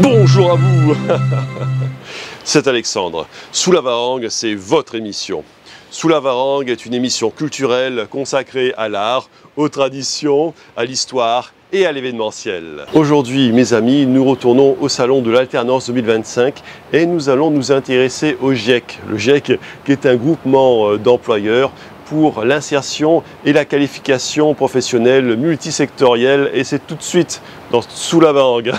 Bonjour à vous. C'est Alexandre. Sous la Varangue, c'est votre émission. Sous la Varangue est une émission culturelle consacrée à l'art, aux traditions, à l'histoire et à l'événementiel. Aujourd'hui, mes amis, nous retournons au Salon de l'Alternance 2025 et nous allons nous intéresser au GIEC. Le GIEC qui est un groupement d'employeurs pour l'insertion et la qualification professionnelle multisectorielle, et c'est tout de suite dans Sous la Varangue.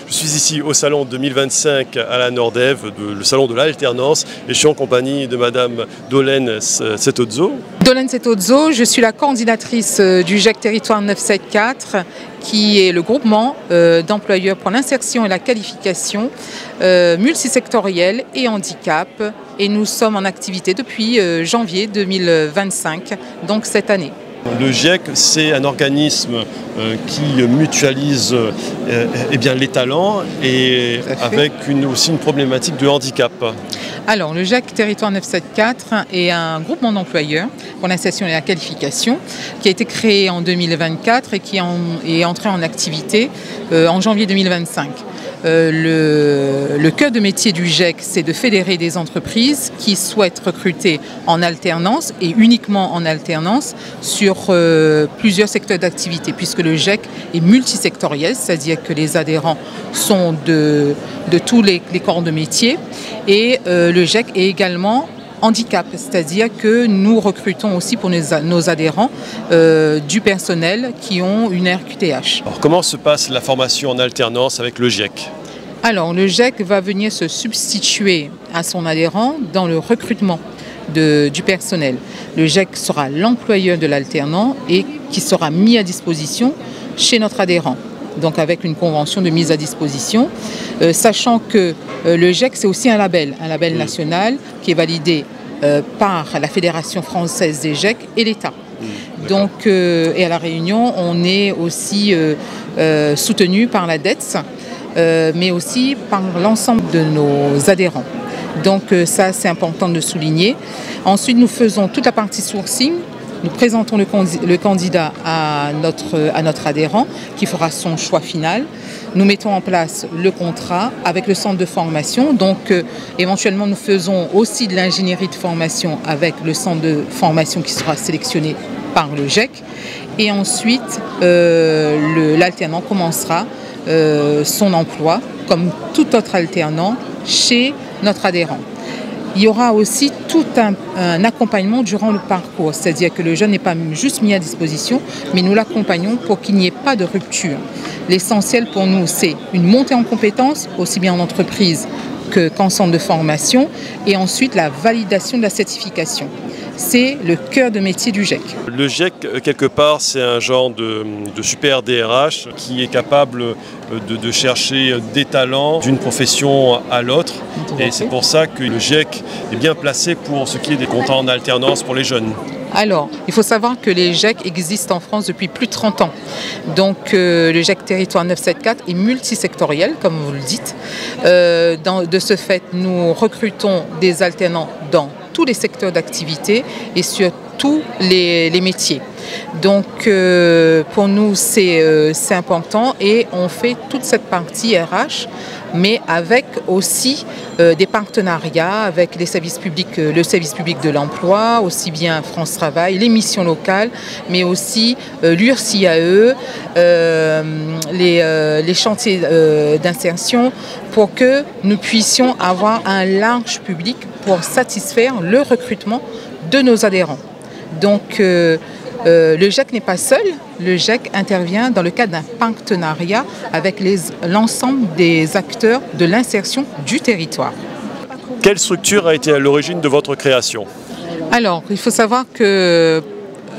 Je suis ici au Salon 2025 à la Nordève, le Salon de l'Alternance, et je suis en compagnie de Madame Dolène Setozzo. Dolène Setozzo, je suis la coordinatrice du GIEC Territoire 974, qui est le groupement d'employeurs pour l'insertion et la qualification multisectorielle et handicap. Et nous sommes en activité depuis janvier 2025, donc cette année. Le GIEC, c'est un organisme qui mutualise les talents et avec aussi une problématique de handicap. Alors, le GIEC Territoire 974 est un groupement d'employeurs pour l'insertion et la qualification qui a été créé en 2024 et qui est entré en activité en janvier 2025. Le cœur de métier du GIEC, c'est de fédérer des entreprises qui souhaitent recruter en alternance et uniquement en alternance sur plusieurs secteurs d'activité, puisque le GIEC est multisectoriel, c'est-à-dire que les adhérents sont de tous les corps de métier, et le GIEC est également handicap, c'est-à-dire que nous recrutons aussi pour nos adhérents du personnel qui ont une RQTH. Alors, comment se passe la formation en alternance avec le GIEC ? Alors, le GIEC va venir se substituer à son adhérent dans le recrutement du personnel. Le GIEC sera l'employeur de l'alternant et qui sera mis à disposition chez notre adhérent, donc avec une convention de mise à disposition, sachant que le GIEC, c'est aussi un label national qui est validé par la Fédération française des GIEC et l'État. Donc, et à La Réunion, on est aussi soutenu par la DETS, mais aussi par l'ensemble de nos adhérents. Donc ça, c'est important de souligner. Ensuite, nous faisons toute la partie sourcing. Nous présentons le candidat à notre adhérent qui fera son choix final. Nous mettons en place le contrat avec le centre de formation. Donc éventuellement, nous faisons aussi de l'ingénierie de formation avec le centre de formation qui sera sélectionné par le GIEC. Et ensuite, l'alternant commencera son emploi comme tout autre alternant chez notre adhérent. Il y aura aussi tout un accompagnement durant le parcours, c'est-à-dire que le jeune n'est pas juste mis à disposition, mais nous l'accompagnons pour qu'il n'y ait pas de rupture. L'essentiel pour nous, c'est une montée en compétences, aussi bien en entreprise qu'en centre de formation, et ensuite la validation de la certification. C'est le cœur de métier du GIEC. Le GIEC, quelque part, c'est un genre de super DRH qui est capable de chercher des talents d'une profession à l'autre. Et c'est pour ça que le GIEC est bien placé pour ce qui est des contrats en alternance pour les jeunes. Alors, il faut savoir que les GIEC existent en France depuis plus de 30 ans. Donc, le GIEC Territoire 974 est multisectoriel, comme vous le dites. De ce fait, nous recrutons des alternants dans tous les secteurs d'activité et sur tous les métiers. Donc pour nous c'est important et on fait toute cette partie RH mais avec aussi des partenariats avec les services publics, le service public de l'emploi, aussi bien France Travail, les missions locales, mais aussi l'URSIAE, les chantiers d'insertion, pour que nous puissions avoir un large public pour satisfaire le recrutement de nos adhérents. Donc le GEC n'est pas seul, le GEC intervient dans le cadre d'un partenariat avec l'ensemble des acteurs de l'insertion du territoire. Quelle structure a été à l'origine de votre création? Alors, il faut savoir que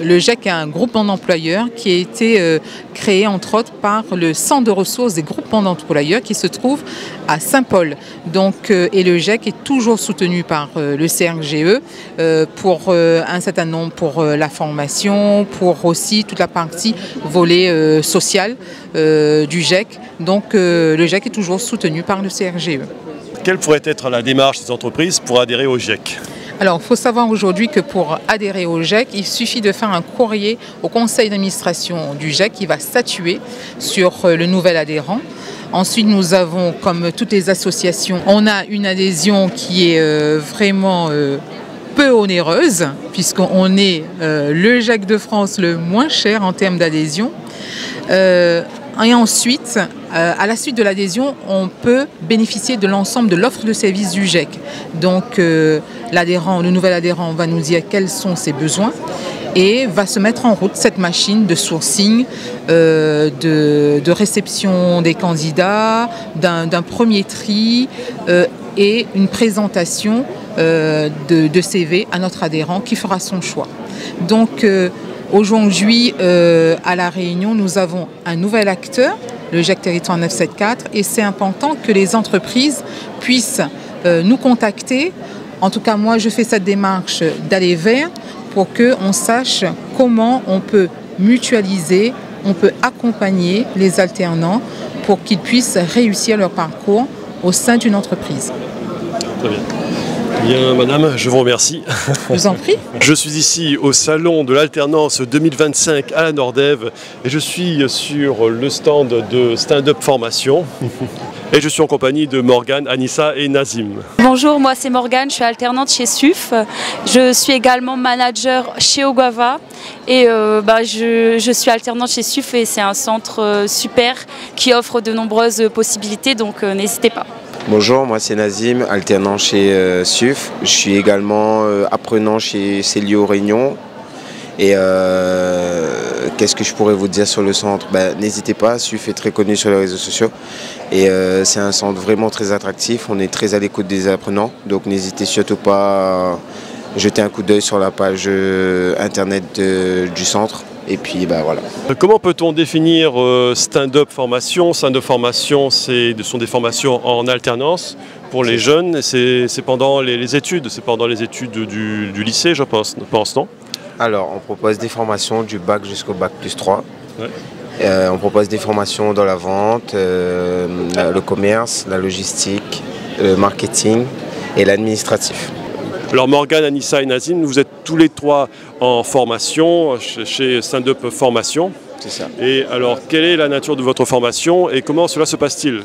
le GEC est un groupement d'employeurs qui a été créé entre autres par le centre de ressources des groupements d'employeurs qui se trouve à Saint-Paul. Donc, et le GEC est toujours soutenu par le CRGE pour un certain nombre, pour la formation, pour aussi toute la partie volet social du GEC. Donc le GEC est toujours soutenu par le CRGE. Quelle pourrait être la démarche des entreprises pour adhérer au GEC? Alors, il faut savoir aujourd'hui que pour adhérer au GEC, il suffit de faire un courrier au conseil d'administration du GEC qui va statuer sur le nouvel adhérent. Ensuite, nous avons, comme toutes les associations, on a une adhésion qui est vraiment peu onéreuse, puisqu'on est le GEC de France le moins cher en termes d'adhésion. Et ensuite, à la suite de l'adhésion, on peut bénéficier de l'ensemble de l'offre de services du GEC. Donc le nouvel adhérent va nous dire quels sont ses besoins et va se mettre en route cette machine de sourcing, de réception des candidats, d'un premier tri et une présentation de CV à notre adhérent qui fera son choix. Donc aujourd'hui, à La Réunion, nous avons un nouvel acteur, le GEC Territoire 974, et c'est important que les entreprises puissent nous contacter. En tout cas, moi, je fais cette démarche d'aller vers pour qu'on sache comment on peut mutualiser, on peut accompagner les alternants pour qu'ils puissent réussir leur parcours au sein d'une entreprise. Très bien. Bien, madame, je vous remercie. Je vous en prie. Je suis ici au salon de l'alternance 2025 à la Nordève et je suis sur le stand de Stand-Up Formation et je suis en compagnie de Morgane, Anissa et Nazim. Bonjour, moi c'est Morgane, je suis alternante chez SUF. Je suis également manager chez Ogava et je suis alternante chez SUF et c'est un centre super qui offre de nombreuses possibilités, donc n'hésitez pas. Bonjour, moi c'est Nazim, alternant chez SUF. Je suis également apprenant chez Célio Réunion. Et qu'est-ce que je pourrais vous dire sur le centre? N'hésitez pas, SUF est très connu sur les réseaux sociaux. Et c'est un centre vraiment très attractif. On est très à l'écoute des apprenants. Donc n'hésitez surtout pas à jeter un coup d'œil sur la page internet du centre. Et puis voilà. Comment peut-on définir Stand-Up Formation? Stand-Up Formation, ce sont des formations en alternance pour les jeunes. C'est pendant les études, c'est pendant les études du lycée, je pense, non? Alors, on propose des formations du bac jusqu'au bac plus 3. Ouais. On propose des formations dans la vente, le commerce, la logistique, le marketing et l'administratif. Alors Morgane, Anissa et Nazim, vous êtes tous les trois en formation chez Stand-Up Formation. C'est ça. Et alors, quelle est la nature de votre formation et comment cela se passe-t-il?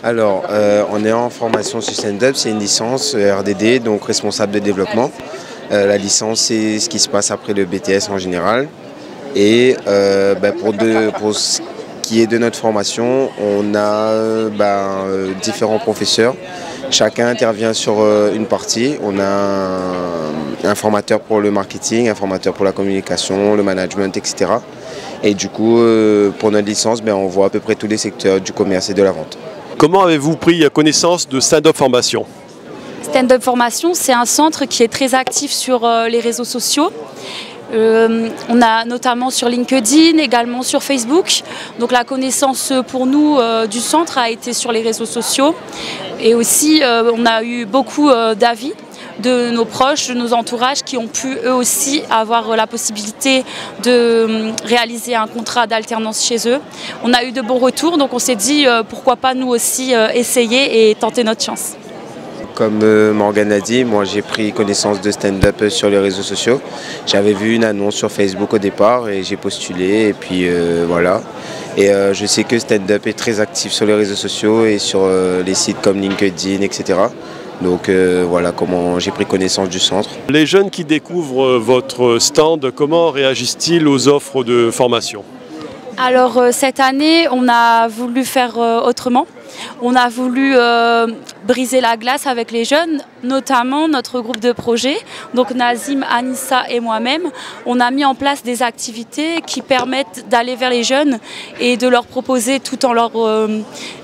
Alors, on est en formation sur Stand-Up, c'est une licence RDD, donc responsable de développement. La licence, c'est ce qui se passe après le BTS en général. Et pour ce qui est de notre formation, on a différents professeurs. Chacun intervient sur une partie. On a un formateur pour le marketing, un formateur pour la communication, le management, etc. Et du coup, pour notre licence, on voit à peu près tous les secteurs du commerce et de la vente. Comment avez-vous pris connaissance de Stand-Up Formation? Stand-Up Formation, c'est un centre qui est très actif sur les réseaux sociaux. On a notamment sur LinkedIn, également sur Facebook. Donc la connaissance pour nous du centre a été sur les réseaux sociaux. Et aussi, on a eu beaucoup d'avis de nos proches, de nos entourages qui ont pu eux aussi avoir la possibilité de réaliser un contrat d'alternance chez eux. On a eu de bons retours, donc on s'est dit pourquoi pas nous aussi essayer et tenter notre chance. comme Morgane a dit, moi j'ai pris connaissance de stand-up sur les réseaux sociaux. J'avais vu une annonce sur Facebook au départ et j'ai postulé et puis voilà. Et je sais que stand-up est très actif sur les réseaux sociaux et sur les sites comme LinkedIn, etc. Donc voilà comment j'ai pris connaissance du centre. Les jeunes qui découvrent votre stand, comment réagissent-ils aux offres de formation? Alors cette année, on a voulu faire autrement. On a voulu briser la glace avec les jeunes, notamment notre groupe de projet. Donc Nazim, Anissa et moi-même, on a mis en place des activités qui permettent d'aller vers les jeunes et de leur proposer, tout en leur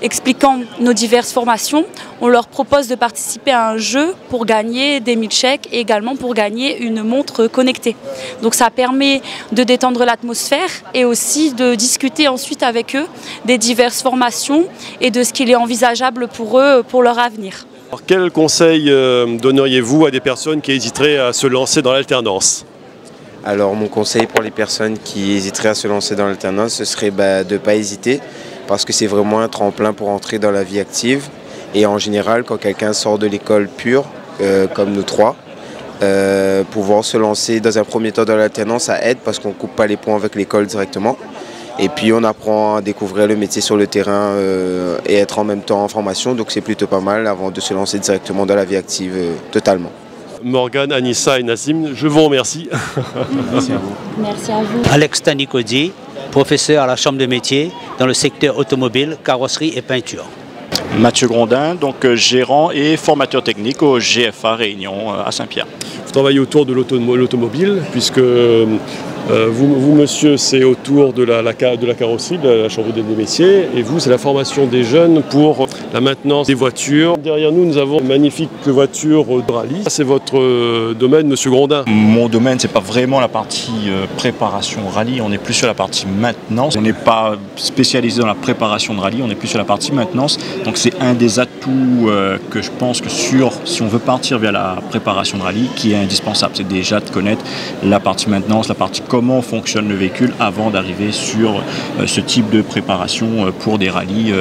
expliquant nos diverses formations, on leur propose de participer à un jeu pour gagner des milkshakes et également pour gagner une montre connectée. Donc ça permet de détendre l'atmosphère et aussi de discuter ensuite avec eux des diverses formations et de ce qu'il est envisageable pour eux, pour leur avenir. Alors, quel conseil donneriez-vous à des personnes qui hésiteraient à se lancer dans l'alternance? Alors mon conseil pour les personnes qui hésiteraient à se lancer dans l'alternance, ce serait de ne pas hésiter parce que c'est vraiment un tremplin pour entrer dans la vie active. Et en général, quand quelqu'un sort de l'école pure, comme nous trois, pouvoir se lancer dans un premier temps dans l'alternance, ça aide parce qu'on ne coupe pas les ponts avec l'école directement. Et puis on apprend à découvrir le métier sur le terrain et être en même temps en formation. Donc c'est plutôt pas mal avant de se lancer directement dans la vie active totalement. Morgane, Anissa et Nazim, je vous remercie. Merci à vous. Merci à vous. Alex Tanicodi, professeur à la Chambre de métiers dans le secteur automobile, carrosserie et peinture. Mathieu Grondin, donc gérant et formateur technique au GFA Réunion à Saint-Pierre. Vous travaillez autour de l'automobile, puisque vous, monsieur, c'est autour de la carrosserie, de la chambre des métiers, et vous, c'est la formation des jeunes pour la maintenance des voitures. Derrière nous, nous avons une magnifique voiture de rallye. C'est votre domaine, monsieur Grondin. Mon domaine, c'est pas vraiment la partie préparation rallye, on est plus sur la partie maintenance. On n'est pas spécialisé dans la préparation de rallye, on est plus sur la partie maintenance. Donc c'est un des atouts que je pense que si on veut partir vers la préparation de rallye, qui est indispensable, c'est déjà de connaître la partie maintenance, la partie comment fonctionne le véhicule avant d'arriver sur ce type de préparation pour des rallyes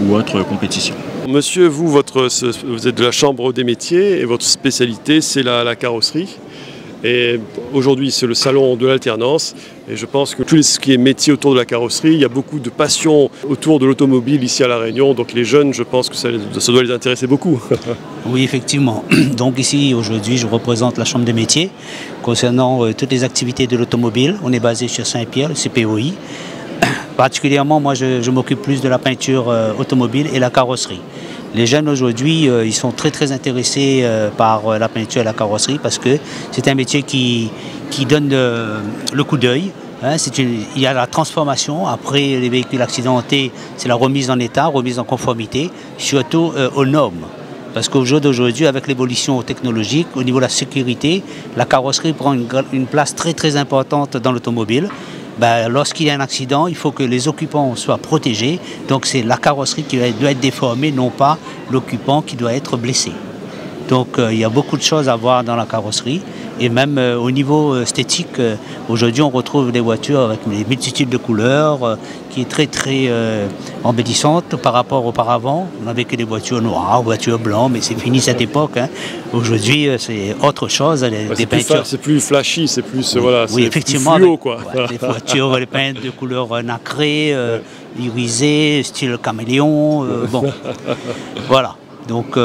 ou autres compétitions. Monsieur, vous êtes de la Chambre des métiers et votre spécialité, c'est la carrosserie. Et aujourd'hui, c'est le salon de l'alternance. Et je pense que tout ce qui est métier autour de la carrosserie, il y a beaucoup de passion autour de l'automobile ici à La Réunion. Donc les jeunes, je pense que ça doit les intéresser beaucoup. Oui, effectivement. Donc ici, aujourd'hui, je représente la Chambre des métiers concernant toutes les activités de l'automobile. On est basé sur Saint-Pierre, le CPOI. Particulièrement, moi, je m'occupe plus de la peinture automobile et la carrosserie. Les jeunes aujourd'hui, ils sont très intéressés par la peinture et la carrosserie parce que c'est un métier qui donne le coup d'œil. Hein, il y a la transformation. Après les véhicules accidentés, c'est la remise en état, remise en conformité, surtout aux normes. Parce qu'au jour d'aujourd'hui, avec l'évolution technologique, au niveau de la sécurité, la carrosserie prend une place très importante dans l'automobile. Lorsqu'il y a un accident, il faut que les occupants soient protégés. Donc c'est la carrosserie qui doit être déformée, non pas l'occupant qui doit être blessé. Donc il y a beaucoup de choses à voir dans la carrosserie. Et même au niveau esthétique, aujourd'hui on retrouve des voitures avec des multitudes de couleurs qui est très embellissante par rapport auparavant. On n'avait que des voitures noires, voitures blanches, mais c'est fini cette époque. Hein. Aujourd'hui c'est autre chose, des peintures. C'est plus flashy, c'est plus, voilà, oui, effectivement, plus fluo, quoi. Ouais, les voitures les peintes de couleurs nacrées, irisées, style caméléon. Bon, voilà. Donc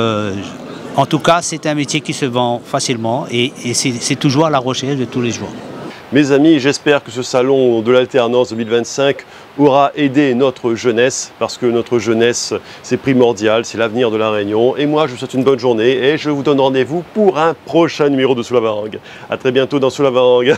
en tout cas, c'est un métier qui se vend facilement et c'est toujours à la recherche de tous les jours. Mes amis, j'espère que ce salon de l'alternance 2025 aura aidé notre jeunesse, parce que notre jeunesse, c'est primordial, c'est l'avenir de La Réunion. Et moi, je vous souhaite une bonne journée et je vous donne rendez-vous pour un prochain numéro de Sous la Varangue. A très bientôt dans Sous la Varangue.